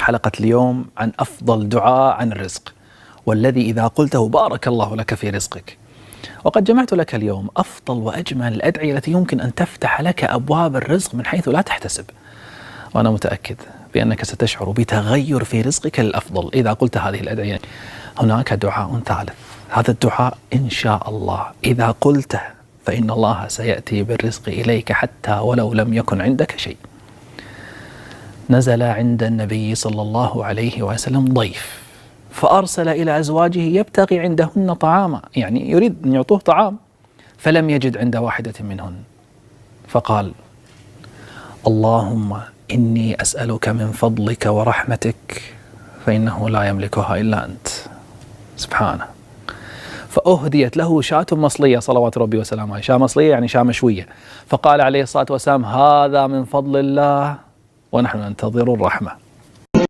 حلقة اليوم عن أفضل دعاء عن الرزق، والذي إذا قلته بارك الله لك في رزقك. وقد جمعت لك اليوم أفضل وأجمل الأدعية التي يمكن أن تفتح لك أبواب الرزق من حيث لا تحتسب. وأنا متأكد بأنك ستشعر بتغير في رزقك للأفضل إذا قلت هذه الأدعية. هناك دعاء ثالث، هذا الدعاء إن شاء الله إذا قلته فإن الله سيأتي بالرزق إليك حتى ولو لم يكن عندك شيء. نزل عند النبي صلى الله عليه وسلم ضيف، فأرسل إلى أزواجه يبتغي عندهن طعاما، يعني يريد أن يعطوه طعام، فلم يجد عند واحدة منهن، فقال: اللهم إني أسألك من فضلك ورحمتك فإنه لا يملكها إلا أنت. سبحانه. فأهديت له شاة مصلية صلوات ربي وسلامه عليه، شاة مصلية يعني شاة مشوية، فقال عليه الصلاة والسلام: هذا من فضل الله ونحن ننتظر الرحمة.